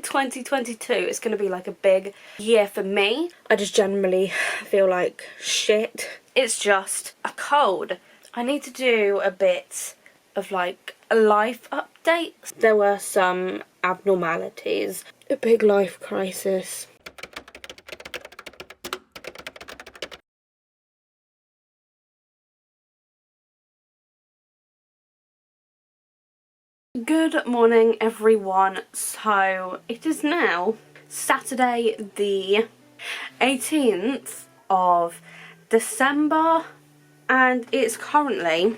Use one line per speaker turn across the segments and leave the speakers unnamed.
2022 is going to be like a big year for me. I just generally feel like shit. It's just a cold. I need to do a bit of like a life update. There were some abnormalities, a big life crisis. Good morning everyone. So it is now Saturday the 18th of December and it's currently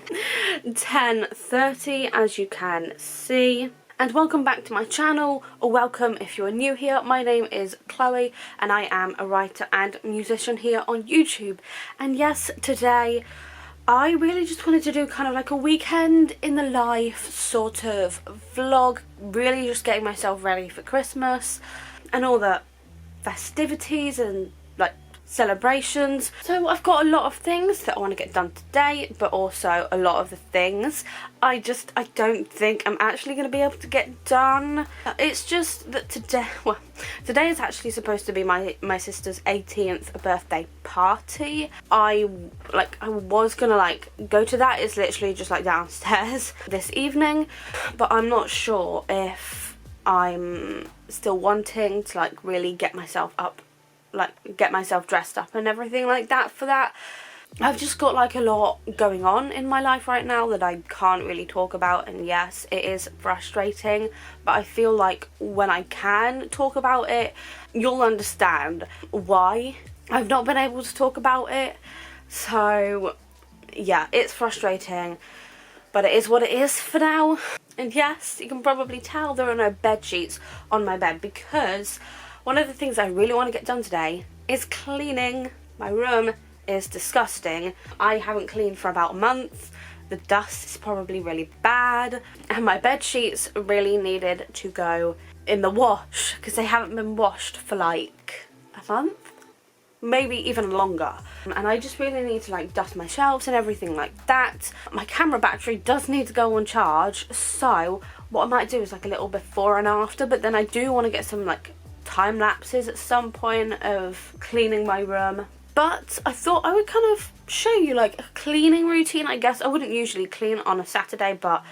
10:30 as you can see. And welcome back to my channel, or welcome if you are new here. My name is Chloe and I am a writer and musician here on YouTube. And yes, today I really just wanted to do kind of like a weekend in the life sort of vlog, really just getting myself ready for Christmas and all the festivities and like celebrations. So I've got a lot of things that I want to get done today, but also a lot of the things I don't think I'm actually going to be able to get done. It's just that today is actually supposed to be my sister's 18th birthday party. I was gonna like go to that. It's literally just like downstairs this evening, but I'm not sure if I'm still wanting to like really get myself up, like get myself dressed up and everything like that for that. I've just got like a lot going on in my life right now that I can't really talk about, and yes, it is frustrating, but I feel like when I can talk about it, you'll understand why I've not been able to talk about it. So yeah, it's frustrating, but it is what it is for now. And yes, you can probably tell there are no bed sheets on my bed because one of the things I really want to get done today is cleaning. My room is disgusting. I haven't cleaned for about a month. The dust is probably really bad and my bed sheets really needed to go in the wash because they haven't been washed for like a month, maybe even longer. And I just really need to like dust my shelves and everything like that. My camera battery does need to go on charge, so what I might do is like a little before and after, but then I do want to get some like time lapses at some point of cleaning my room. But I thought I would kind of show you like a cleaning routine. I guess I wouldn't usually clean on a Saturday, but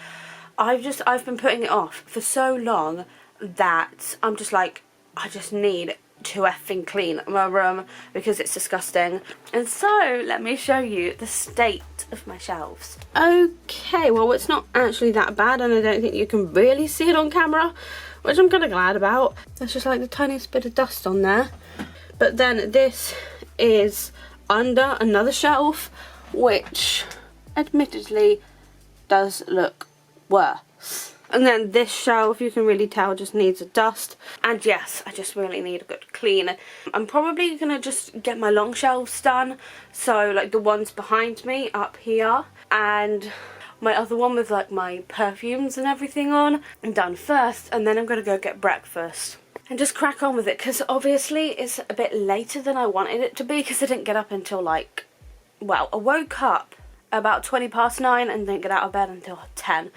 I've been putting it off for so long that I'm just like, I just need to effing clean my room because it's disgusting. And so let me show you the state of my shelves. Okay, well it's not actually that bad and I don't think you can really see it on camera, which I'm kind of glad about. There's just like the tiniest bit of dust on there. But then this is under another shelf, which admittedly does look worse. And then this shelf, you can really tell, just needs a dust. And yes, I just really need a good clean. I'm probably gonna just get my long shelves done, so like the ones behind me up here and my other one with like my perfumes and everything on, I'm done first, and then I'm gonna go get breakfast and just crack on with it, because obviously it's a bit later than I wanted it to be because I didn't get up until like, well, I woke up about 9:20 and didn't get out of bed until 10,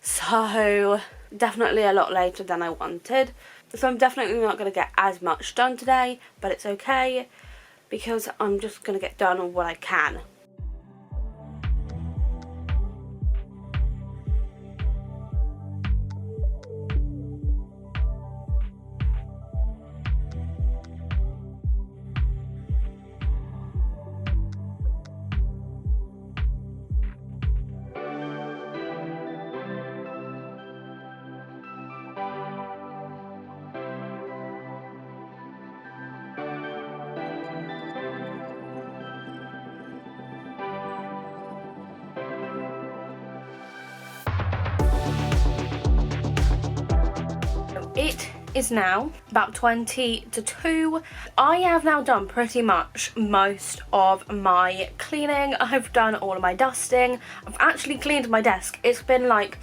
so definitely a lot later than I wanted. So I'm definitely not going to get as much done today, but it's okay because I'm just going to get done what I can. It is now about 20 to 2. I have now done pretty much most of my cleaning. I've done all of my dusting. I've actually cleaned my desk. It's been like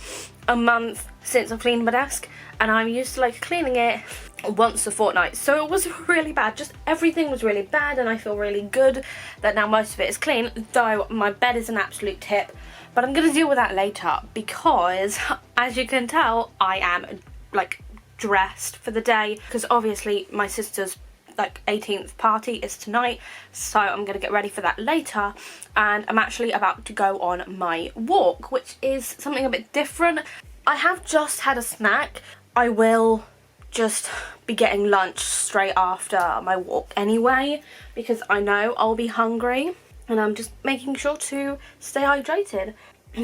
a month since I've cleaned my desk and I'm used to like cleaning it once a fortnight, so it was really bad. Just everything was really bad, and I feel really good that now most of it is clean, though my bed is an absolute tip, but I'm gonna deal with that later because as you can tell I am like dressed for the day, because obviously my sister's like 18th party is tonight, so I'm gonna get ready for that later. And I'm actually about to go on my walk, which is something a bit different. I have just had a snack. I will just be getting lunch straight after my walk anyway, because I know I'll be hungry, and I'm just making sure to stay hydrated.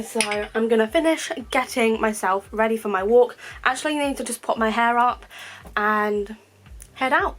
So I'm gonna finish getting myself ready for my walk. Actually, I need to just pop my hair up and head out.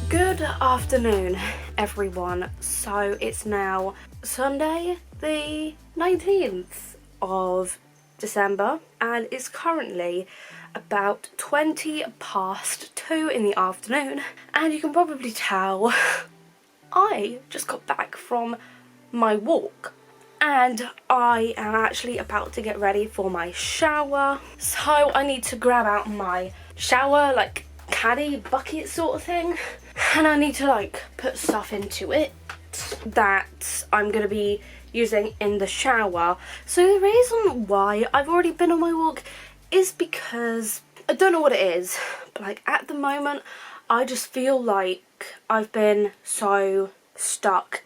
Good afternoon, everyone. So it's now Sunday the 19th of December, and it's currently about 20 past 2 in the afternoon, and you can probably tell I just got back from my walk and I am actually about to get ready for my shower. So I need to grab out my shower like caddy bucket sort of thing, and I need to like put stuff into it that I'm gonna be using in the shower. So the reason why I've already been on my walk is because I don't know what it is, but like at the moment I just feel like I've been so stuck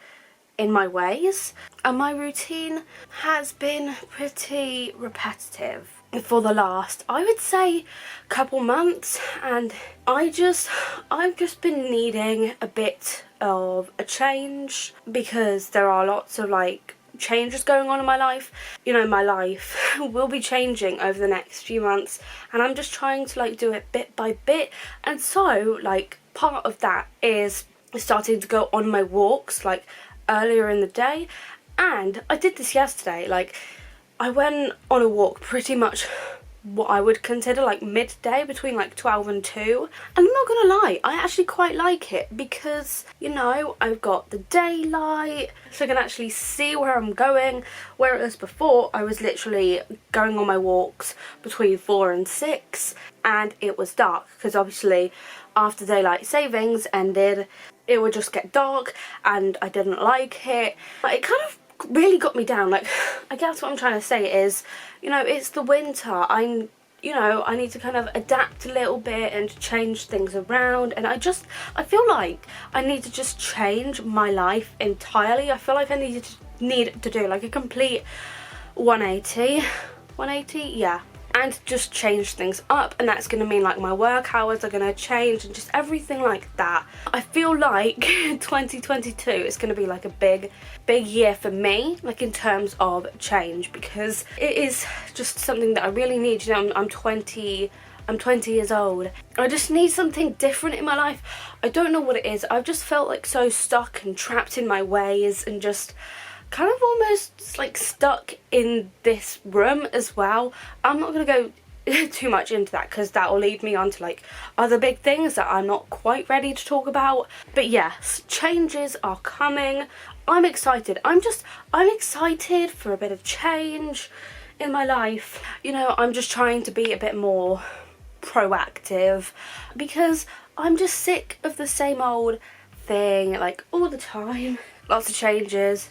in my ways, and my routine has been pretty repetitive for the last, I would say, couple months, and I've just been needing a bit of a change because there are lots of like changes going on in my life. You know, my life will be changing over the next few months, and I'm just trying to like do it bit by bit. And so like part of that is starting to go on my walks like earlier in the day, and I did this yesterday. Like I went on a walk pretty much what I would consider like midday, between like 12 and 2. And I'm not gonna lie, I actually quite like it because, you know, I've got the daylight, so I can actually see where I'm going, whereas before I was literally going on my walks between 4 and 6 and it was dark, because obviously after daylight savings ended it would just get dark and I didn't like it. It kind of really got me down. Like, I guess what I'm trying to say is, you know, it's the winter. You know, I need to kind of adapt a little bit and change things around, and I feel like I need to just change my life entirely. I feel like I need to do like a complete 180, yeah, and just change things up, and that's going to mean like my work hours are going to change and just everything like that. I feel like 2022 is going to be like a big year for me, like in terms of change, because it is just something that I really need. You know, I'm 20 years old. I just need something different in my life. I don't know what it is. I've just felt like so stuck and trapped in my ways and just kind of almost like stuck in this room as well. I'm not going to go too much into that because that will lead me on to like other big things that I'm not quite ready to talk about. But yes, changes are coming. I'm excited. I'm excited for a bit of change in my life. You know, I'm just trying to be a bit more proactive because I'm just sick of the same old thing like all the time. Lots of changes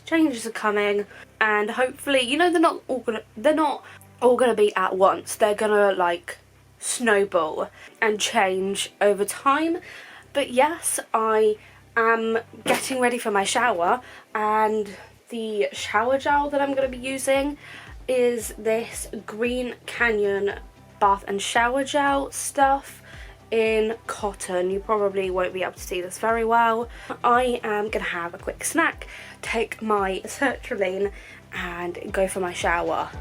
are coming, and hopefully, you know, they're not all gonna be at once. They're gonna like snowball and change over time. But yes, I am getting ready for my shower, and the shower gel that I'm gonna be using is this Green Canyon bath and shower gel stuff in cotton. You probably won't be able to see this very well. I am gonna have a quick snack, take my sertraline and go for my shower.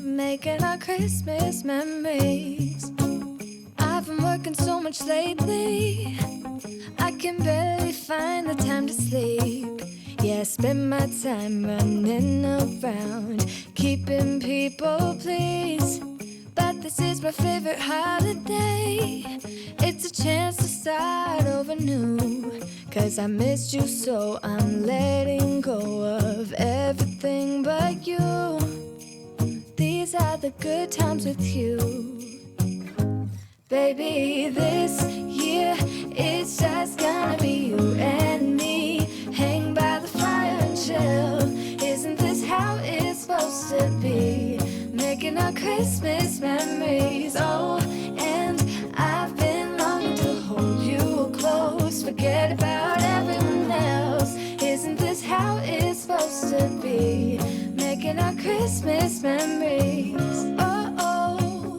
Making our Christmas memories. I've been working so much lately, I can barely find the time to sleep. Yeah, I spend my time running around, keeping people pleased. But this is my favorite holiday. It's a chance to start over new, 'cause I missed you, so I'm letting go of everything but you. These are the good times with you. Baby, this year it's just gonna be you and me. Hang by the fire and chill. Isn't this how it's supposed to be? Making our Christmas memories. Oh, and I've been longing to hold you close. Forget about everyone else. Isn't this how it's supposed to be? Making our Christmas memories. Oh, oh,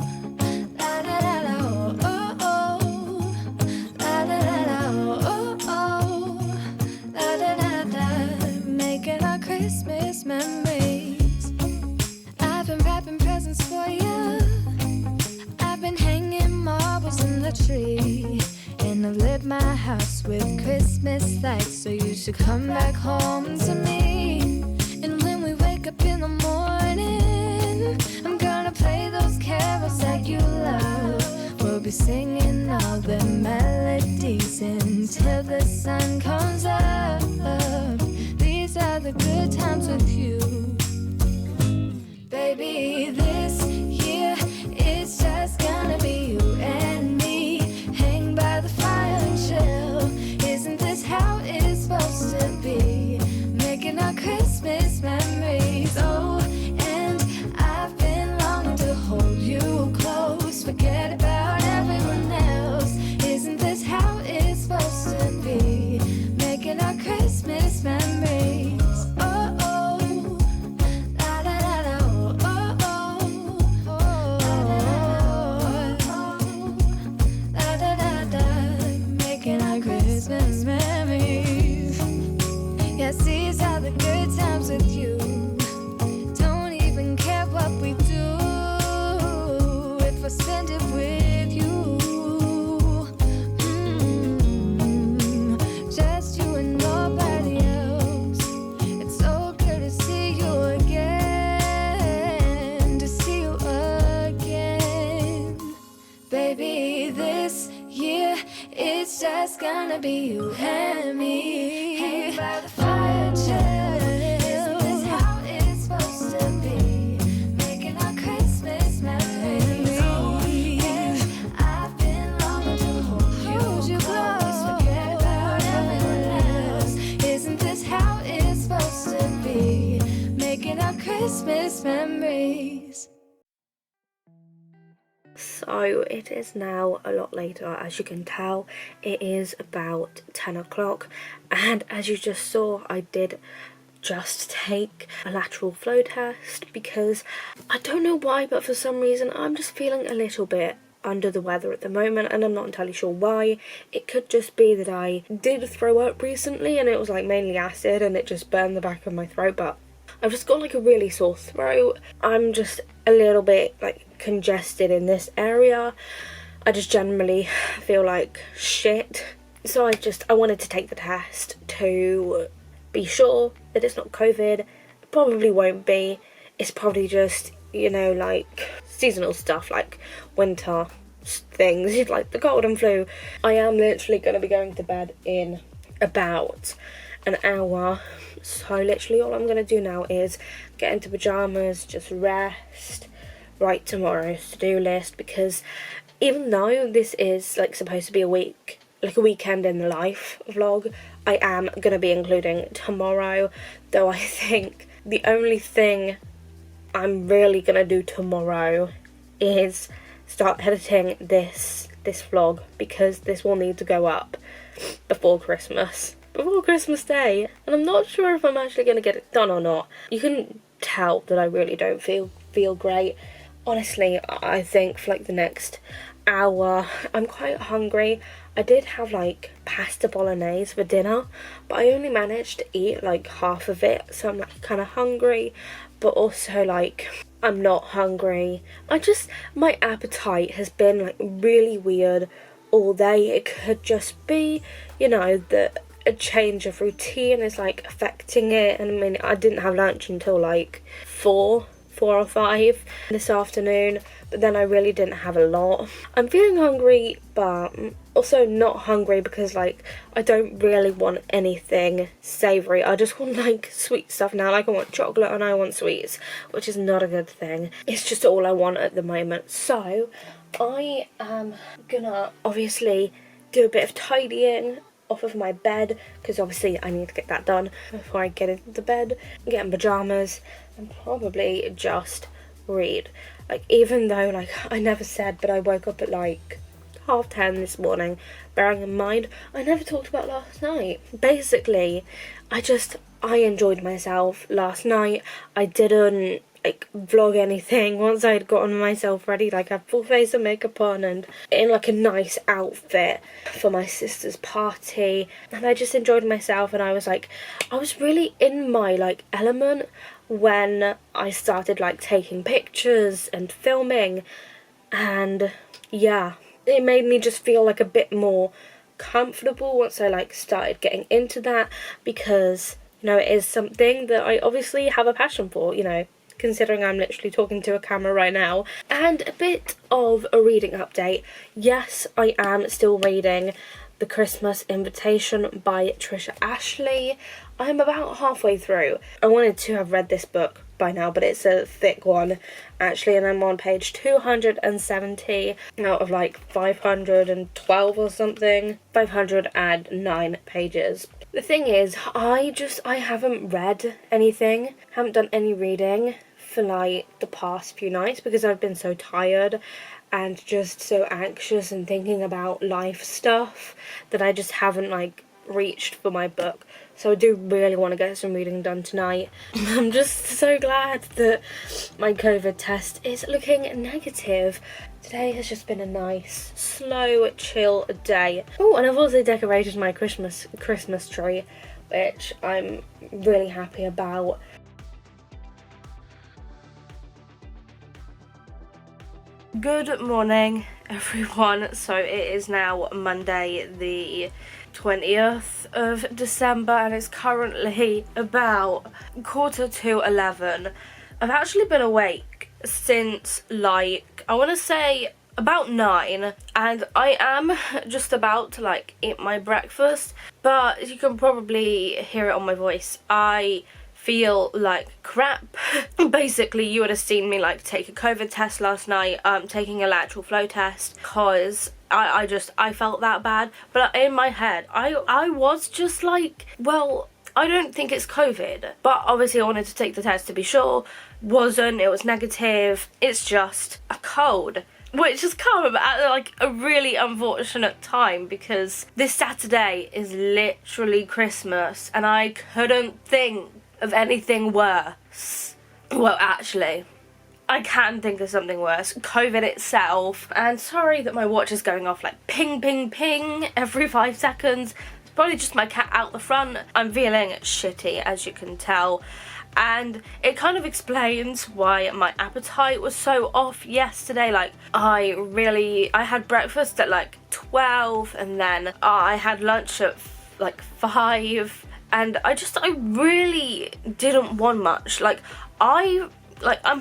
la da da da, oh, oh, la da da da, oh, oh, la da da da. Making our Christmas memories. I've been wrapping presents for you. I've been hanging marbles in the tree, and I've lit my house with Christmas lights. So you should come back home to me. And when we wake up in the morning, I'm gonna play those carols that you love. We'll be singing all the melodies until the sun comes up. These are the good times with you. Baby, this year it's just gonna be you and me. Hang by the fire and chill. Isn't this how it's supposed to be? Making our Christmas memories. Oh, and I've been longing to hold you close. Forget about everyone else. Isn't this how it's supposed to be? Making our Christmas memories. Oh, oh. just gonna be you and me. Hanging by the fire chill. Isn't this how it's supposed to be? Making our Christmas memories. Oh, yeah. I've been longing to hold you close. Forget about everyone else. Isn't this how it's supposed to be? Making our Christmas memories.
So it is now a lot later, as you can tell. It is about 10 o'clock, and as you just saw, I did just take a lateral flow test because I don't know why, but for some reason I'm just feeling a little bit under the weather at the moment, and I'm not entirely sure why. It could just be that I did throw up recently and it was like mainly acid and it just burned the back of my throat, but I've just got like a really sore throat. I'm just a little bit like congested in this area. I just generally feel like shit. So I wanted to take the test to be sure that it's not COVID. It probably won't be. It's probably just, you know, like seasonal stuff like winter things, like the cold and flu. I am literally going to be going to bed in about an hour. So literally all I'm going to do now is get into pyjamas, just rest, write tomorrow's to-do list, because even though this is like supposed to be a week, like a weekend in the life vlog, I am going to be including tomorrow, though I think the only thing I'm really going to do tomorrow is start editing this vlog, because this will need to go up before Christmas Day, and I'm not sure if I'm actually going to get it done or not. You can tell that I really don't feel great. Honestly, I think for like the next hour, I'm quite hungry. I did have like pasta bolognese for dinner, but I only managed to eat like half of it, so I'm like kind of hungry, but also like I'm not hungry. My appetite has been like really weird all day. It could just be, you know, that a change of routine is like affecting it. And I mean, I didn't have lunch until like 4 or 5 this afternoon, but then I really didn't have a lot. I'm feeling hungry, but also not hungry because like I don't really want anything savoury. I just want like sweet stuff now. Like I want chocolate and I want sweets, which is not a good thing. It's just all I want at the moment. So I am gonna obviously do a bit of tidying off of my bed, because obviously I need to get that done before I get into bed, get in pyjamas, and probably just read. Like, even though like I never said, but I woke up at like 10:30 this morning, bearing in mind I never talked about last night. Basically, I enjoyed myself last night. I didn't like vlog anything once I'd gotten myself ready, like I had full face of makeup on and in like a nice outfit for my sister's party, and I just enjoyed myself. And I was really in my like element when I started like taking pictures and filming, and yeah, it made me just feel like a bit more comfortable once I like started getting into that, because you know, it is something that I obviously have a passion for, you know, considering I'm literally talking to a camera right now. And a bit of a reading update. Yes, I am still reading The Christmas Invitation by Trisha Ashley. I'm about halfway through. I wanted to have read this book by now, but it's a thick one actually, and I'm on page 270 out of like 512 or something. 509 pages. The thing is, I haven't read anything, haven't done any reading for like the past few nights, because I've been so tired and just so anxious and thinking about life stuff that I just haven't like reached for my book. So I do really want to get some reading done tonight. I'm just so glad that my COVID test is looking negative. Today has just been a nice, slow, chill day. Oh, and I've also decorated my Christmas tree, which I'm really happy about. Good morning, everyone. So it is now Monday the 20th of December, and it's currently about 11:15. I've actually been awake since like, I want to say about 9 and I am just about to like eat my breakfast, but you can probably hear it on my voice. I feel like crap. Basically, you would have seen me like take a COVID test last night, taking a lateral flow test, because I felt that bad. But in my head, I was just like, well, I don't think it's COVID, but obviously I wanted to take the test to be sure. Wasn't, it was negative. It's just a cold, which has come at like a really unfortunate time because this Saturday is literally Christmas and I couldn't think of anything worse. Well, actually, I can think of something worse. COVID itself. And sorry that my watch is going off like ping, ping, ping every 5 seconds. It's probably just my cat out the front. I'm feeling shitty, as you can tell. And it kind of explains why my appetite was so off yesterday. Like, I had breakfast at like 12 and then I had lunch at like 5. And I really didn't want much. Like, I'm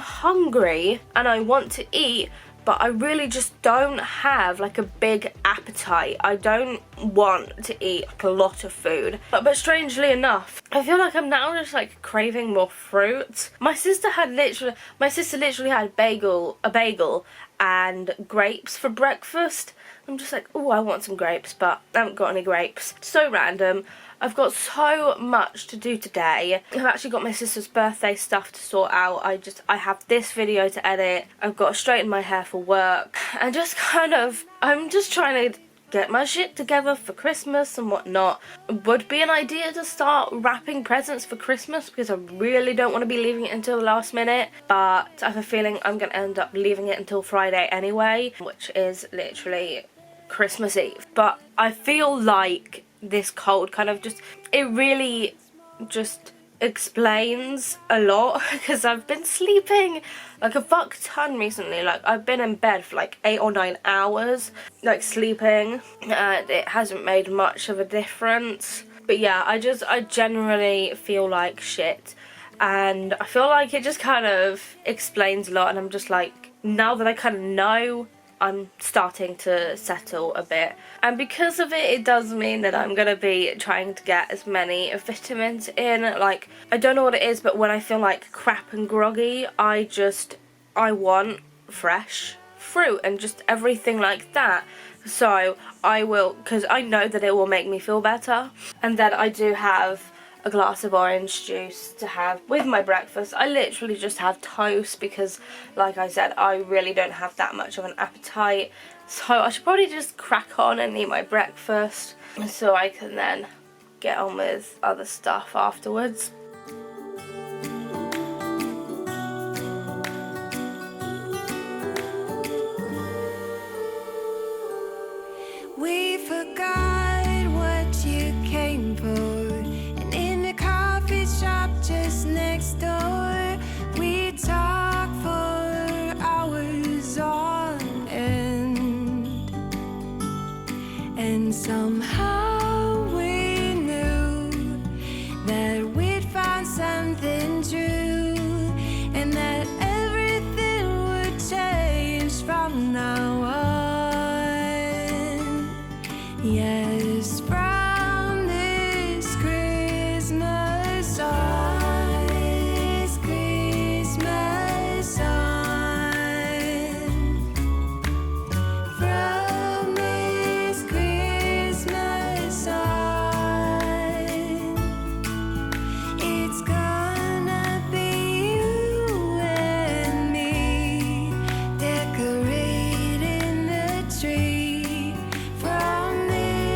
hungry and I want to eat, but I really just don't have like a big appetite. I don't want to eat like a lot of food. But strangely enough, I feel like I'm now just like craving more fruit. My sister literally had a bagel and grapes for breakfast. I'm just like, oh, I want some grapes, but I haven't got any grapes. So random. I've got so much to do today. I've actually got my sister's birthday stuff to sort out. I have this video to edit. I've got to straighten my hair for work. And I'm just trying to get my shit together for Christmas and whatnot. Would be an idea to start wrapping presents for Christmas because I really don't want to be leaving it until the last minute. But I have a feeling I'm going to end up leaving it until Friday anyway, which is literally Christmas Eve. But I feel like this cold kind of it really just explains a lot because I've been sleeping like a fuck ton recently. Like, I've been in bed for like 8 or 9 hours, like sleeping, and it hasn't made much of a difference. But yeah, I generally feel like shit, and I feel like it just kind of explains a lot, and I'm just like, now that I kind of know, I'm starting to settle a bit. And because of it, it does mean that I'm going to be trying to get as many vitamins in. Like, I don't know what it is, but when I feel like crap and groggy, I want fresh fruit and just everything like that. So I will, because I know that it will make me feel better. And then I do have a glass of orange juice to have with my breakfast. I literally just have toast because, like I said, I really don't have that much of an appetite. So I should probably just crack on and eat my breakfast so I can then get on with other stuff afterwards.
We forgot what you came for. Shop just next door, we talk for hours on end, and somehow we knew that we'd found something true, and that everything would change from now on. Yes, from this Christmas on, this Christmas on, from this Christmas on, it's gonna be you and me decorating the tree from this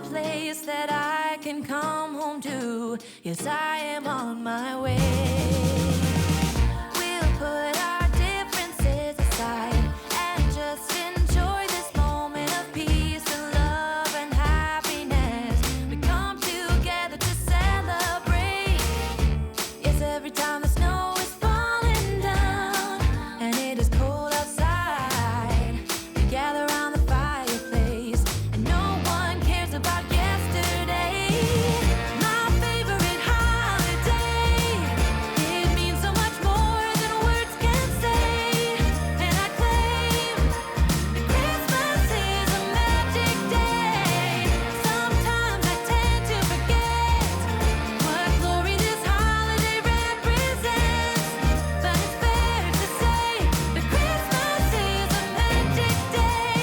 place that I can come home to. Yes, I am on my way. We'll put our differences aside and just enjoy this moment of peace and love and happiness. We come together to celebrate. Yes, every time the snow is falling down and it is cold outside, we gather around the fireplace and no one cares about yesterday. My favorite holiday, it means so much more than words can say. And I claim that Christmas is a magic day. Sometimes I tend to forget what glory this holiday represents, but it's fair to say that Christmas is a magic day.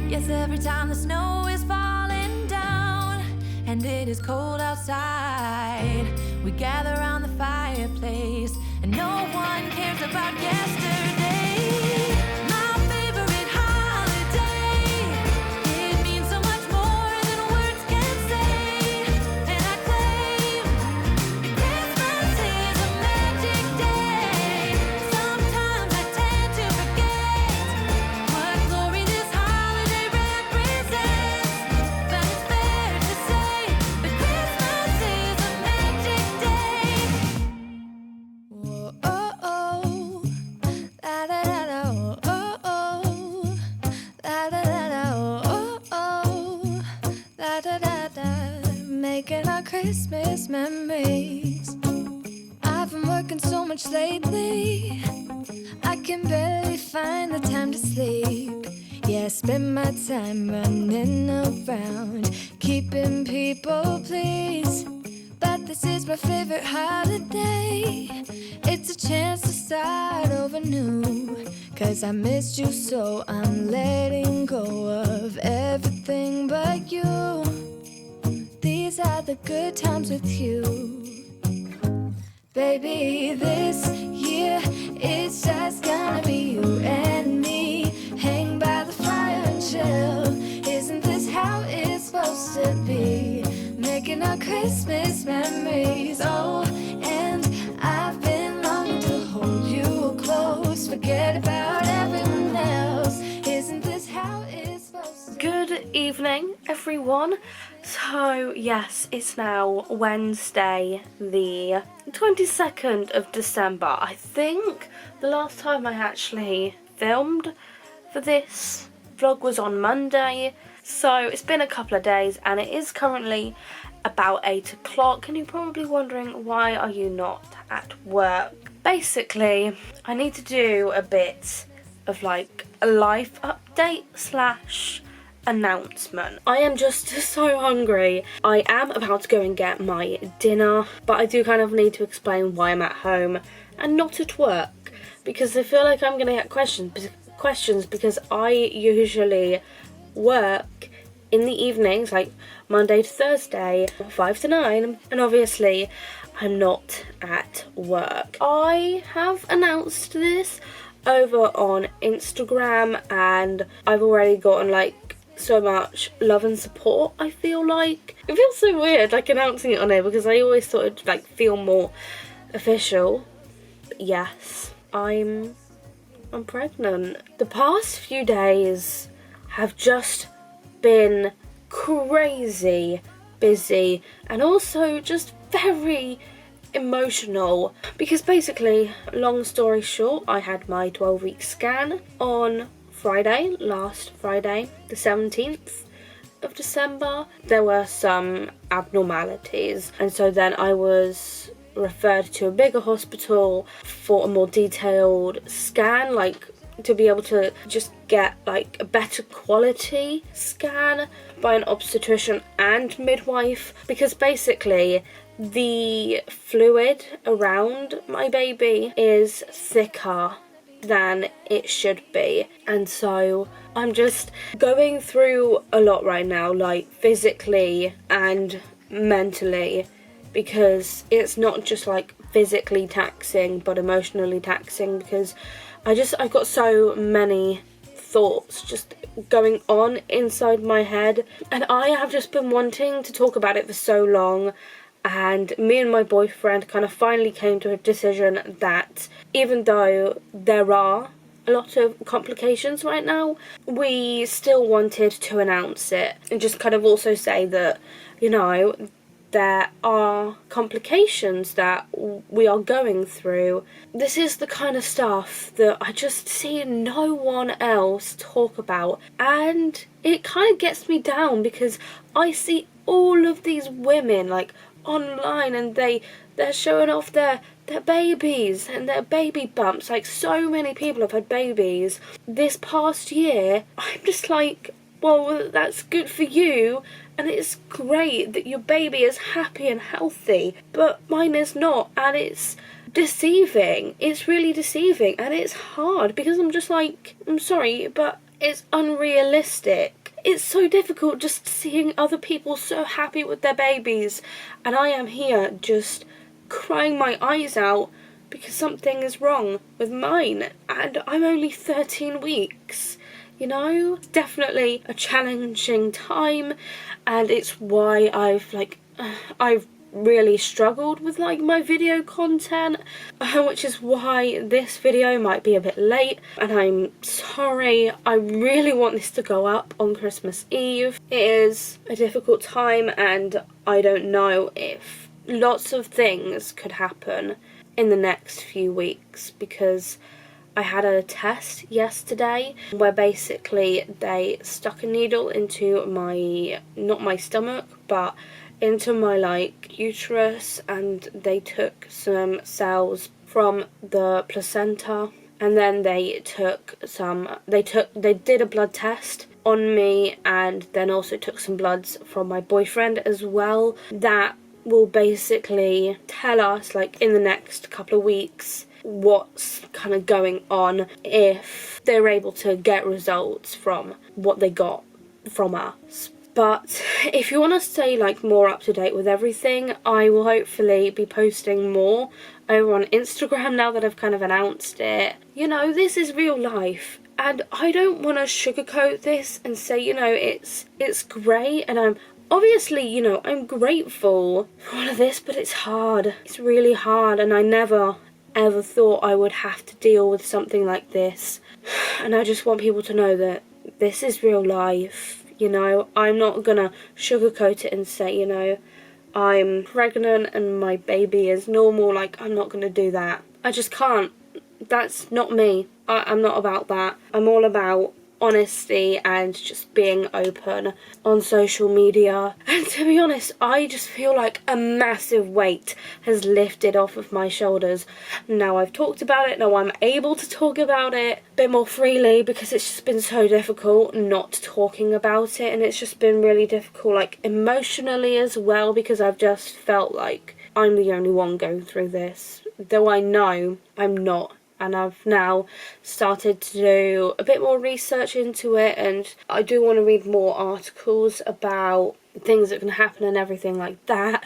Yes, every time the snow is falling down and it is cold outside, we gather around the fireplace and no one cares about yesterday. My favorite holiday, it means so much more than words can say. And I claim that Christmas is a magic day. Sometimes I tend to forget what glory this holiday represents, but it's fair to say that Christmas is a magic day. Whoa, oh, oh, la da da da, oh, oh, la da da da, oh, oh, la da da da, making our Christmas memories. I've been working so much lately, I can barely find the time to sleep. Yeah, I spend my time running around, keeping people pleased. But this is my favorite holiday. It's a chance to start over new. 'Cause I missed you, so I'm letting go of everything but you. These are the good times with you. Baby, this year it's just gonna be you and me. Hang by the fire and chill. Isn't this how it's supposed to be? Making our Christmas memories. Oh, and I've been longing to hold you close. Forget about everyone else. Isn't this how it's supposed to be?
Good evening, everyone. So, yes, it's now Wednesday, the 22nd of December. I think the last time I actually filmed for this vlog was on Monday. So, it's been a couple of days and it is currently about 8 o'clock. And you're probably wondering, why are you not at work? Basically, I need to do a bit of like a life update slash announcement. I am just so hungry. I am about to go and get my dinner, but I do kind of need to explain why I'm at home and not at work, because I feel like I'm gonna get questions because I usually work in the evenings, like Monday to Thursday, 5 to 9, and obviously I'm not at work. I have announced this over on Instagram and I've already gotten like so much love and support. I feel like it feels so weird like announcing it on here, because I always thought it'd like feel more official. But yes, I'm pregnant. The past few days have just been crazy busy and also just very emotional, because basically, long story short, I had my 12-week scan on Friday, last Friday, the 17th of December. There were some abnormalities, and so then I was referred to a bigger hospital for a more detailed scan, like to be able to just get like a better quality scan by an obstetrician and midwife, because basically the fluid around my baby is thicker than it should be, and so I'm just going through a lot right now, like physically and mentally, because it's not just like physically taxing but emotionally taxing, because I've got so many thoughts just going on inside my head, and I have just been wanting to talk about it for so long. And me and my boyfriend kind of finally came to a decision that even though there are a lot of complications right now, we still wanted to announce it and just kind of also say that, you know, there are complications that we are going through. This is the kind of stuff that I just see no one else talk about, and it kind of gets me down because I see all of these women like online and they're showing off their babies and their baby bumps. Like, so many people have had babies this past year. I'm just like, well, that's good for you, and it's great that your baby is happy and healthy, but mine is not, and it's deceiving. It's really deceiving, and it's hard because I'm just like, I'm sorry, but it's unrealistic. It's so difficult just seeing other people so happy with their babies, and I am here just crying my eyes out because something is wrong with mine, and I'm only 13 weeks, you know? Definitely a challenging time, and it's why I've really struggled with like my video content, which is why this video might be a bit late, and I'm sorry. I really want this to go up on Christmas Eve. It is a difficult time, and I don't know if lots of things could happen in the next few weeks, because I had a test yesterday where basically they stuck a needle into my, not my stomach, but into my like uterus, and they took some cells from the placenta, and then they did a blood test on me, and then also took some bloods from my boyfriend as well. That will basically tell us like in the next couple of weeks what's kind of going on, if they're able to get results from what they got from us. But if you want to stay like more up to date with everything, I will hopefully be posting more over on Instagram now that I've kind of announced it. You know, this is real life, and I don't want to sugarcoat this and say, you know, it's great, and I'm obviously, you know, I'm grateful for all of this, but it's hard. It's really hard, and I never ever thought I would have to deal with something like this. And I just want people to know that this is real life. You know, I'm not gonna sugarcoat it and say, you know, I'm pregnant and my baby is normal. Like, I'm not gonna do that. I just can't. That's not me. I'm not about that. I'm all about honesty and just being open on social media. And to be honest, I just feel like a massive weight has lifted off of my shoulders. Now I've talked about it, now I'm able to talk about it a bit more freely, because it's just been so difficult not talking about it, and it's just been really difficult like emotionally as well, because I've just felt like I'm the only one going through this, though I know I'm not. And I've now started to do a bit more research into it, and I do want to read more articles about things that can happen and everything like that.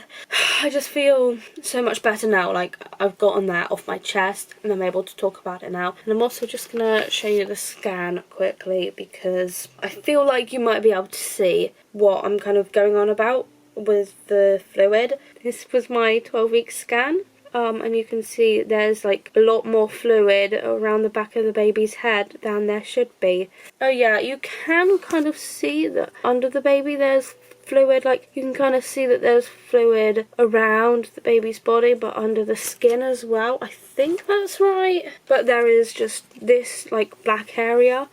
I just feel so much better now, like I've gotten that off my chest and I'm able to talk about it now. And I'm also just going to show you the scan quickly, because I feel like you might be able to see what I'm kind of going on about with the fluid. This was my 12-week scan. And you can see there's like a lot more fluid around the back of the baby's head than there should be. Oh yeah, you can kind of see that under the baby there's fluid. Like, you can kind of see that there's fluid around the baby's body, but under the skin as well. I think that's right. But there is just this like black area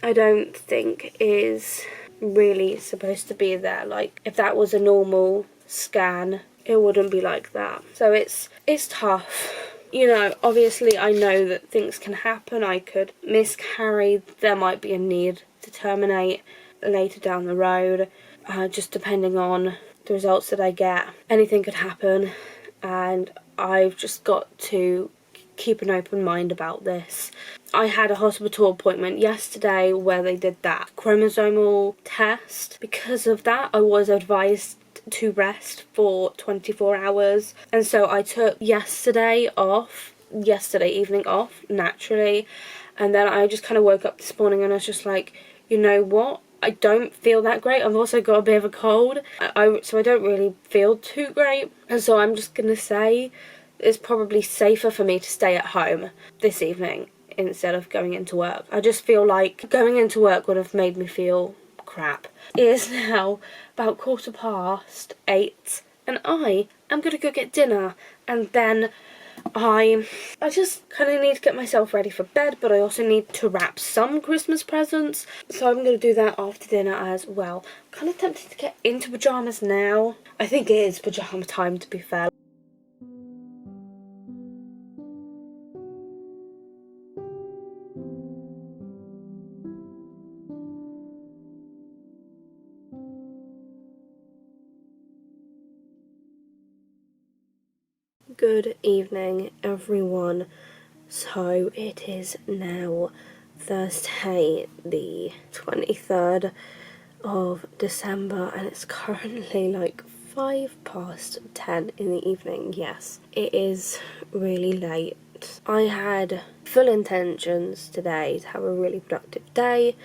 I don't think is really supposed to be there. Like, if that was a normal scan, it wouldn't be like that. So it's tough. You know, obviously I know that things can happen. I could miscarry. There might be a need to terminate later down the road, just depending on the results that I get. Anything could happen, and I've just got to keep an open mind about this. I had a hospital appointment yesterday where they did that chromosomal test. Because of that, I was advised to rest for 24 hours, and so I took yesterday evening off, naturally, and then I just kind of woke up this morning and I was just like, you know what, I don't feel that great. I've also got a bit of a cold, so I don't really feel too great, and so I'm just gonna say it's probably safer for me to stay at home this evening instead of going into work. I just feel like going into work would have made me feel crap. It is now about 8:15, and I am gonna go get dinner, and then I just kind of need to get myself ready for bed, but I also need to wrap some Christmas presents, so I'm gonna do that after dinner as well. I'm kind of tempted to get into pyjamas now. I think it is pyjama time, to be fair. Good evening, everyone. So it is now Thursday the 23rd of December, and it's currently like 10:05 in the evening. Yes, it is really late. I had full intentions today to have a really productive day,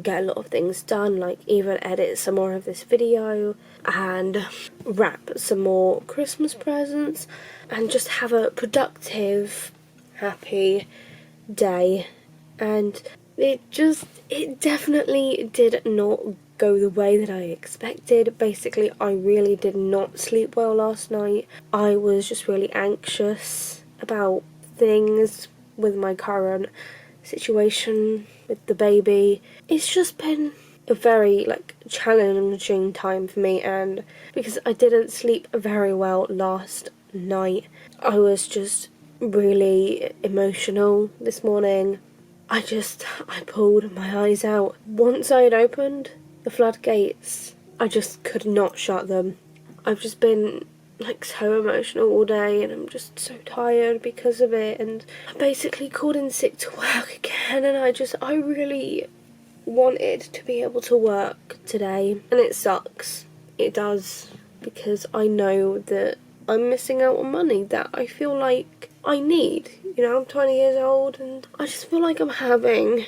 get a lot of things done, like even edit some more of this video and wrap some more Christmas presents and just have a productive, happy day. And it definitely did not go the way that I expected. Basically, I really did not sleep well last night. I was just really anxious about things with my current situation with the baby. It's just been a very challenging time for me, and because I didn't sleep very well last night, I was just really emotional this morning. I pulled my eyes out. Once I had opened the floodgates, I just could not shut them. I've just been so emotional all day, and I'm just so tired because of it, and I basically called in sick to work again, and I really wanted to be able to work today, and it sucks. It does, because I know that I'm missing out on money that I feel like I need. You know, I'm 20 years old, and I just feel like I'm having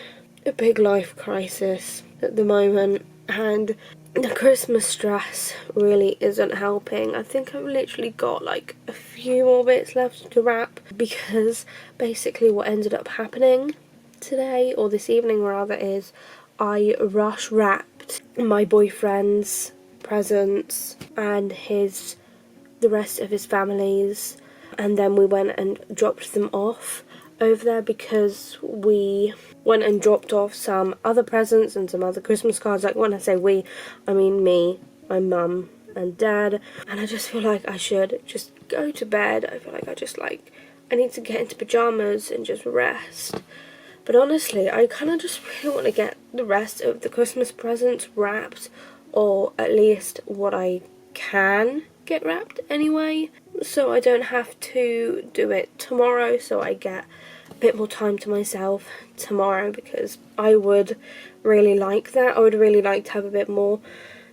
a big life crisis at the moment, and the Christmas stress really isn't helping. I think I've literally got a few more bits left to wrap, because basically what ended up happening today, or this evening rather, is I rush wrapped my boyfriend's presents and the rest of his family's, and then we went and dropped them off over there, because we went and dropped off some other presents and some other Christmas cards. When I say we, I mean me, my mum and dad, and I just feel like I should just go to bed. I feel like I need to get into pyjamas and just rest. But honestly, I kind of just really want to get the rest of the Christmas presents wrapped, or at least what I can get wrapped anyway, so I don't have to do it tomorrow, so I get a bit more time to myself tomorrow, because I would really like that. I would really like to have a bit more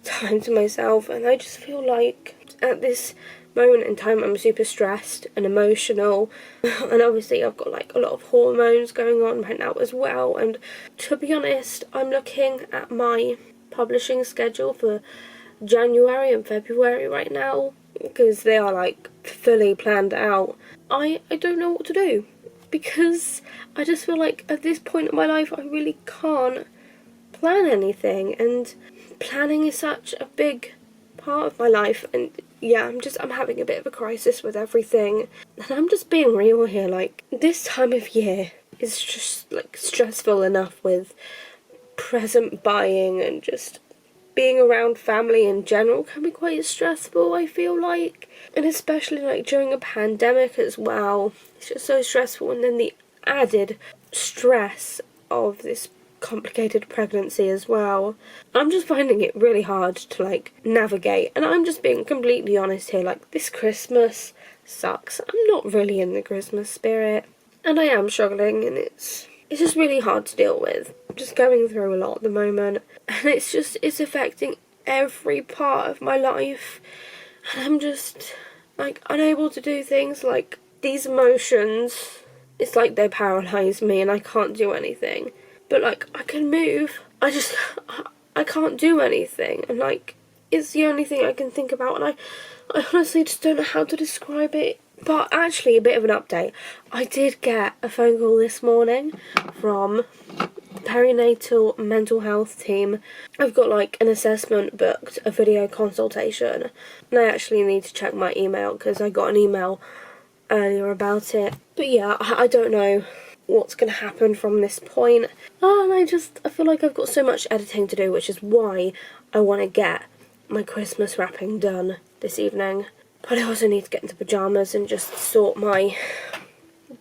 time to myself, and I just feel like at this moment in time I'm super stressed and emotional, and obviously I've got a lot of hormones going on right now as well. And to be honest, I'm looking at my publishing schedule for January and February right now, because they are fully planned out. I don't know what to do, because I just feel like at this point in my life I really can't plan anything, and planning is such a big part of my life. And yeah, I'm having a bit of a crisis with everything, and I'm just being real here. This time of year is just stressful enough with present buying and just being around family in general can be quite stressful, I feel like. And especially like during a pandemic as well. It's just so stressful, and then the added stress of this complicated pregnancy as well. I'm just finding it really hard to like navigate, and I'm just being completely honest here, like this Christmas sucks. I'm not really in the Christmas spirit, and I am struggling, and it's just really hard to deal with. I'm just going through a lot at the moment, and it's affecting every part of my life, and I'm just like unable to do things. Like these emotions, it's like they paralyze me and I can't do anything. But like I can move, I can't do anything, and like it's the only thing I can think about, and I honestly just don't know how to describe it. But actually, a bit of an update. I did get a phone call this morning from the perinatal mental health team. I've got like an assessment booked, a video consultation, and I actually need to check my email because I got an email earlier about it. But yeah, I don't know what's going to happen from this point. And I feel like I've got so much editing to do, which is why I want to get my Christmas wrapping done this evening. But I also need to get into pyjamas and just sort my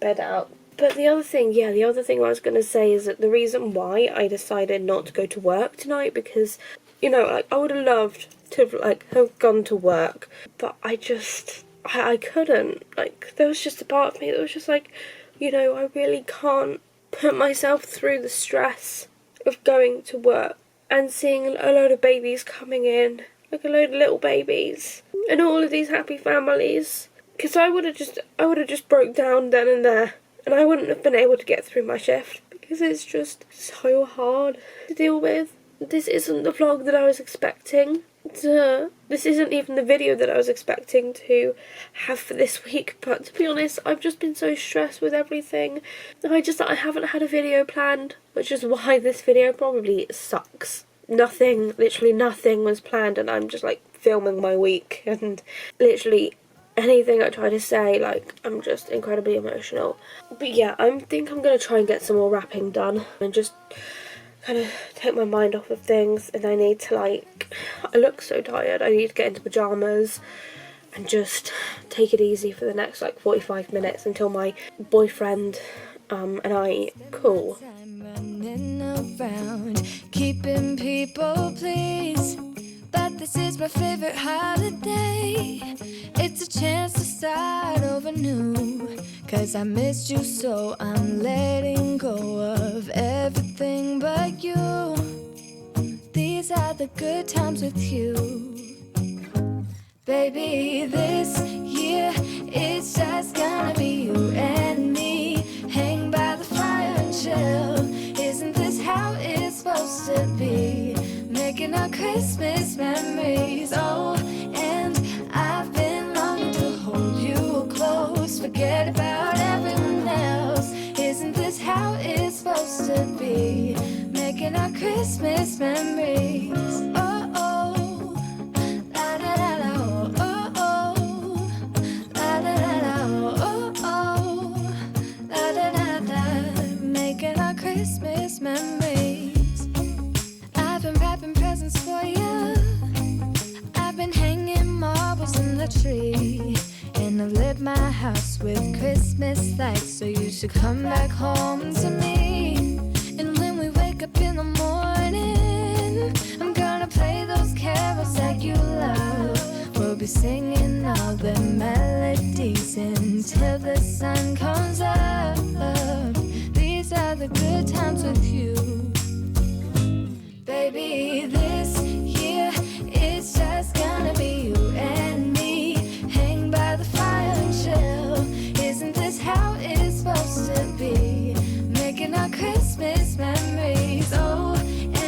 bed out. But the other thing I was going to say is that the reason why I decided not to go to work tonight, because, you know, like I would have loved to have gone to work, but I couldn't. Like there was just a part of me that was just like, you know, I really can't put myself through the stress of going to work and seeing a load of babies coming in, like a load of little babies, and all of these happy families. Because I would have just broke down then and there, and I wouldn't have been able to get through my shift because it's just so hard to deal with. This isn't the vlog that I was expecting. This isn't even the video that I was expecting to have for this week, but to be honest, I've just been so stressed with everything. I haven't had a video planned, which is why this video probably sucks. Literally nothing was planned, and I'm just like filming my week, and literally anything I try to say, like, I'm just incredibly emotional. But yeah, I think I'm going to try and get some more wrapping done and just kind of take my mind off of things. And I need to I look so tired, I need to get into pyjamas and just take it easy for the next 45 minutes until my boyfriend and I cool.
I'm running around, keeping people pleased, but this is my favorite holiday. It's a chance to start over new, 'cause I missed you, so I'm letting go of everything but you. These are the good times with you. Baby, this year it's just gonna be you and me. Hang by the fire and chill. Isn't this how it's supposed to be? Making our Christmas memories. Oh, and I've been longing to hold you close. Forget about everyone else. Isn't this how it's supposed to be? Making our Christmas memories. Oh, oh, la da da da, oh, oh, oh, la da da da, oh, oh, la da da da. Making our Christmas memories. I've been wrapping presents for you. I've been hanging marbles in the tree, and I've lit my house with Christmas lights, so you should come back home to me. And when we wake up in the morning, I'm gonna play those carols that you love. We'll be singing all the melodies until the sun comes up. These are the good times with you. Baby, this year it's just gonna be you and me. Hang by the fire and chill. Isn't this how it's supposed to be? Making our Christmas memories. Oh,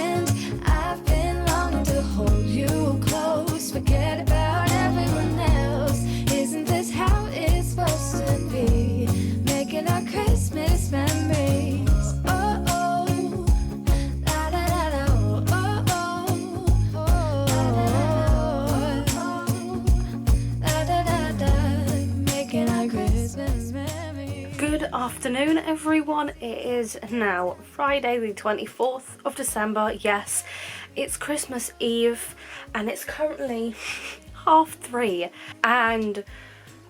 and I've been longing to hold you close. Forget about everyone else. Isn't this how it's supposed to be? Making our Christmas memories. Oh, oh, la da da da, oh, oh, oh, la da da da. Making our Christmas memories.
Good afternoon, everyone. It is now Friday the 24th of December. Yes, It's Christmas Eve and it's currently 3:30 and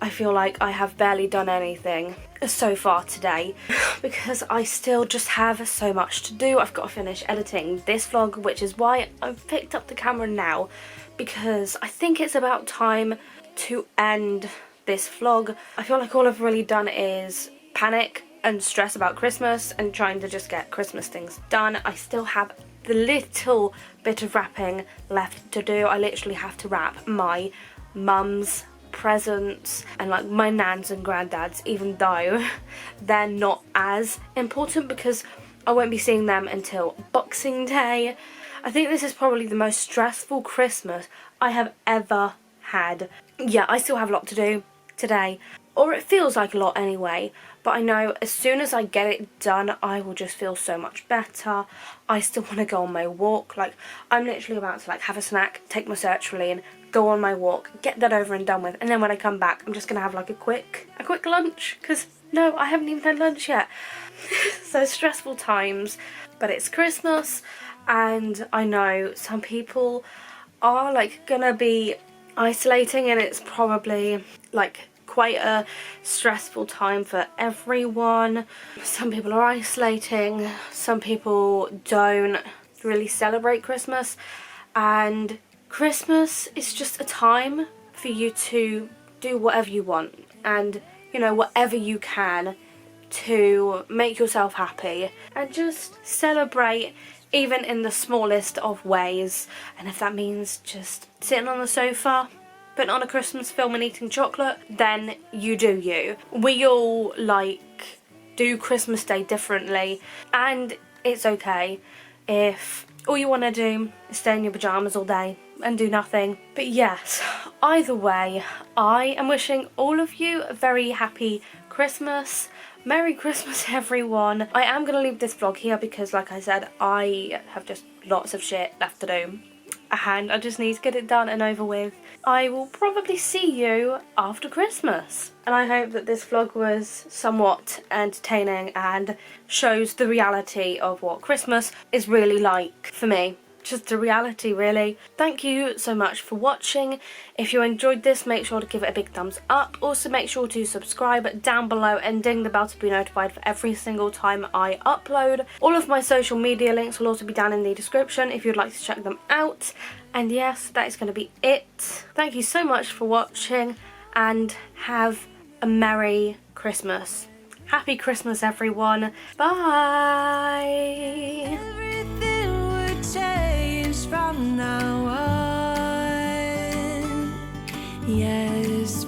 I feel like I have barely done anything so far today because I still just have so much to do. I've got to finish editing this vlog, which is why I've picked up the camera now, because I think it's about time to end this vlog. I feel like all I've really done is panic and stress about Christmas and trying to just get Christmas things done. I still have the little bit of wrapping left to do. I literally have to wrap my mum's presents and like my nans and granddads, even though they're not as important because I won't be seeing them until Boxing Day. I think this is probably the most stressful Christmas I have ever had. Yeah, I still have a lot to do today, or it feels like a lot anyway, but I know as soon as I get it done I will just feel so much better. I still want to go on my walk. Like, I'm literally about to like have a snack, take my sertraline and go on my walk, get that over and done with, and then when I come back I'm just gonna have like a quick lunch, because no, I haven't even had lunch yet. So stressful times, but it's Christmas and I know some people are like gonna be isolating and it's probably like quite a stressful time for everyone. Some people are isolating, some people don't really celebrate Christmas, and Christmas is just a time for you to do whatever you want and, you know, whatever you can to make yourself happy and just celebrate even in the smallest of ways. And if that means just sitting on the sofa, putting on a Christmas film and eating chocolate, then you do you. We all like do Christmas Day differently, and it's okay if all you want to do is stay in your pyjamas all day and do nothing. But yes, either way, I am wishing all of you a very happy Christmas. Merry Christmas everyone. I am going to leave this vlog here because, like I said, I have just lots of shit left to do and I just need to get it done and over with. I will probably see you after Christmas, and I hope that this vlog was somewhat entertaining and shows the reality of what Christmas is really like for me. Just the reality, really. Thank you so much for watching. If you enjoyed this, make sure to give it a big thumbs up. Also make sure to subscribe down below and ding the bell to be notified for every single time I upload. All of my social media links will also be down in the description if you'd like to check them out. And yes, that is going to be it. Thank you so much for watching and have a Merry Christmas. Happy Christmas everyone. Bye. From now on, yes,